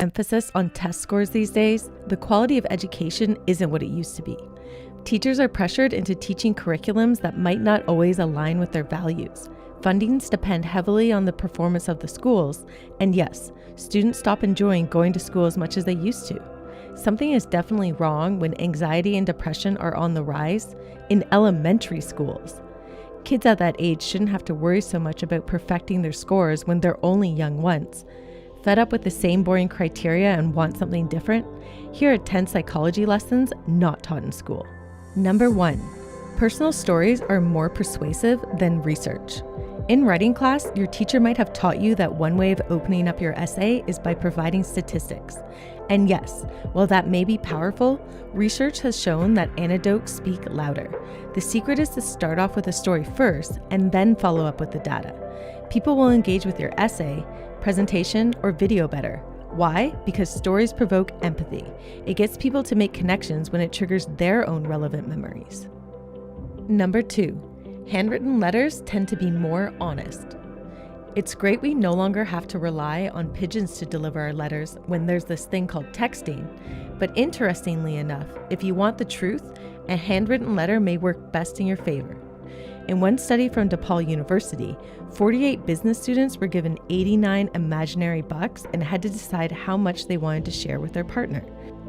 emphasis on test scores these days, the quality of education isn't what it used to be. Teachers are pressured into teaching curriculums that might not always align with their values. Fundings depend heavily on the performance of the schools, and yes, students stop enjoying going to school as much as they used to. Something is definitely wrong when anxiety and depression are on the rise in elementary schools. Kids at that age shouldn't have to worry so much about perfecting their scores when they're only young once. Fed up with the same boring criteria and want something different? Here are 10 psychology lessons not taught in school. Number 1. Personal stories are more persuasive than research. In writing class, your teacher might have taught you that one way of opening up your essay is by providing statistics. And yes, while that may be powerful, research has shown that anecdotes speak louder. The secret is to start off with a story first and then follow up with the data. People will engage with your essay, presentation, or video better. Why? Because stories provoke empathy. It gets people to make connections when it triggers their own relevant memories. Number 2. Handwritten letters tend to be more honest. It's great we no longer have to rely on pigeons to deliver our letters when there's this thing called texting, but interestingly enough, if you want the truth, a handwritten letter may work best in your favor. In one study from DePaul University, 48 business students were given 89 imaginary bucks and had to decide how much they wanted to share with their partner.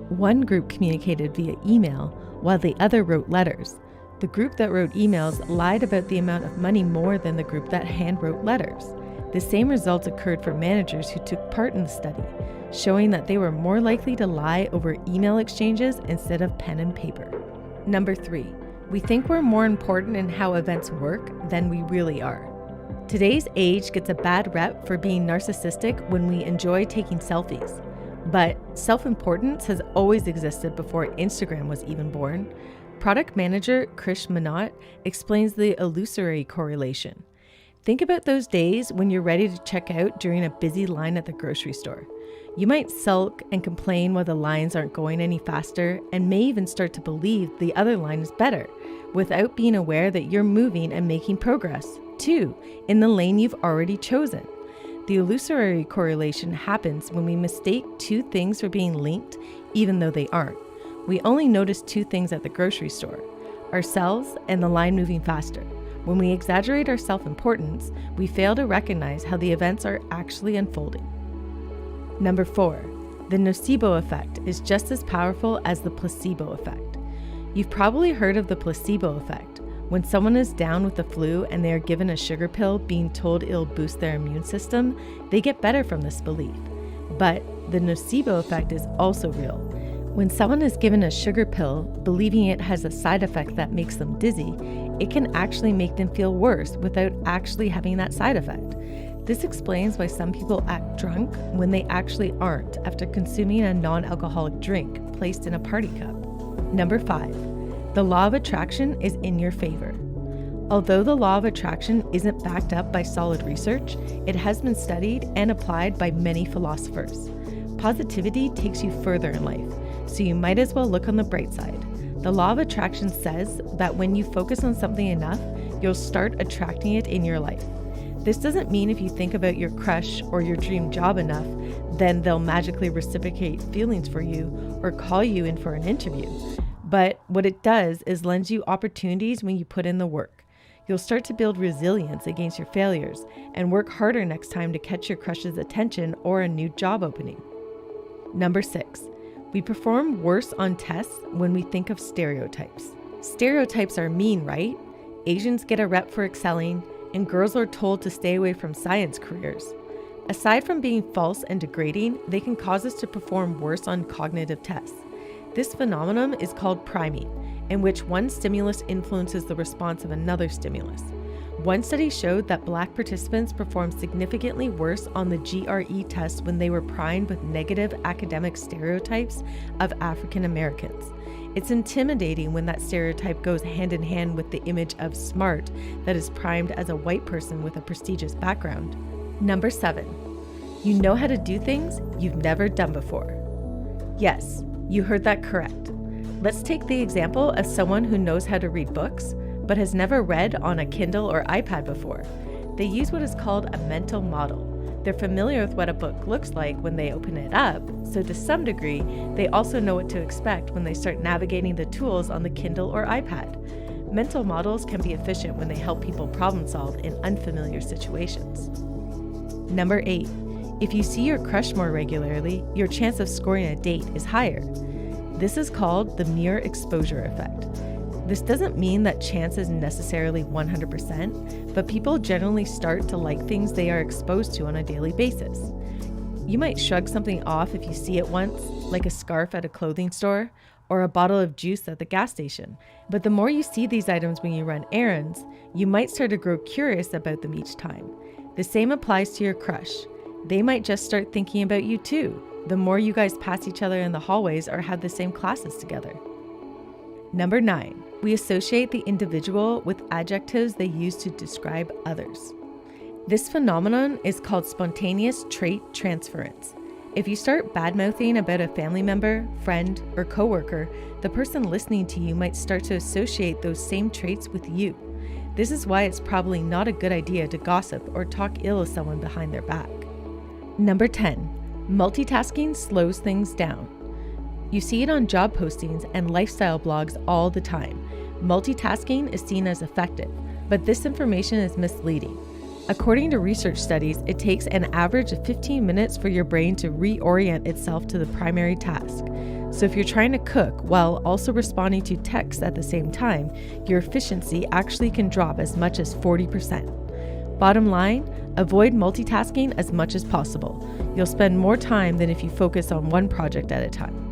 One group communicated via email, while the other wrote letters. The group that wrote emails lied about the amount of money more than the group that handwrote letters. The same results occurred for managers who took part in the study, showing that they were more likely to lie over email exchanges instead of pen and paper. Number 3. We think we're more important in how events work than we really are. Today's age gets a bad rep for being narcissistic when we enjoy taking selfies. But self-importance has always existed before Instagram was even born. Product manager Krish Manat explains the illusory correlation. Think about those days when you're ready to check out during a busy line at the grocery store. You might sulk and complain why the lines aren't going any faster and may even start to believe the other line is better, without being aware that you're moving and making progress, too, in the lane you've already chosen. The illusory correlation happens when we mistake two things for being linked, even though they aren't. We only notice two things at the grocery store: ourselves and the line moving faster. When we exaggerate our self-importance, we fail to recognize how the events are actually unfolding. Number 4. The nocebo effect is just as powerful as the placebo effect. You've probably heard of the placebo effect. When someone is down with the flu and they are given a sugar pill being told it'll boost their immune system, they get better from this belief. But the nocebo effect is also real. When someone is given a sugar pill, believing it has a side effect that makes them dizzy, it can actually make them feel worse without actually having that side effect. This explains why some people act drunk when they actually aren't after consuming a non-alcoholic drink placed in a party cup. Number 5. The law of attraction is in your favor. Although the law of attraction isn't backed up by solid research, it has been studied and applied by many philosophers. Positivity takes you further in life, so you might as well look on the bright side. The law of attraction says that when you focus on something enough, you'll start attracting it in your life. This doesn't mean if you think about your crush or your dream job enough, then they'll magically reciprocate feelings for you or call you in for an interview. But what it does is lends you opportunities when you put in the work. You'll start to build resilience against your failures and work harder next time to catch your crush's attention or a new job opening. Number 6. We perform worse on tests when we think of stereotypes. Stereotypes are mean, right? Asians get a rep for excelling, and girls are told to stay away from science careers. Aside from being false and degrading, they can cause us to perform worse on cognitive tests. This phenomenon is called priming, in which one stimulus influences the response of another stimulus. One study showed that Black participants performed significantly worse on the GRE test when they were primed with negative academic stereotypes of African Americans. It's intimidating when that stereotype goes hand in hand with the image of smart that is primed as a white person with a prestigious background. Number 7. You know how to do things you've never done before. Yes, you heard that correct. Let's take the example of someone who knows how to read books, but has never read on a Kindle or iPad before. They use what is called a mental model. They're familiar with what a book looks like when they open it up, so to some degree, they also know what to expect when they start navigating the tools on the Kindle or iPad. Mental models can be efficient when they help people problem solve in unfamiliar situations. Number 8. If you see your crush more regularly, your chance of scoring a date is higher. This is called the mere exposure effect. This doesn't mean that chance is necessarily 100%, but people generally start to like things they are exposed to on a daily basis. You might shrug something off if you see it once, like a scarf at a clothing store or a bottle of juice at the gas station. But the more you see these items when you run errands, you might start to grow curious about them each time. The same applies to your crush. They might just start thinking about you too, the more you guys pass each other in the hallways or have the same classes together. Number 9, we associate the individual with adjectives they use to describe others. This phenomenon is called spontaneous trait transference. If you start bad-mouthing about a family member, friend, or coworker, the person listening to you might start to associate those same traits with you. This is why it's probably not a good idea to gossip or talk ill of someone behind their back. Number 10, multitasking slows things down. You see it on job postings and lifestyle blogs all the time. Multitasking is seen as effective, but this information is misleading. According to research studies, it takes an average of 15 minutes for your brain to reorient itself to the primary task. So if you're trying to cook while also responding to texts at the same time, your efficiency actually can drop as much as 40%. Bottom line, avoid multitasking as much as possible. You'll spend more time than if you focus on one project at a time.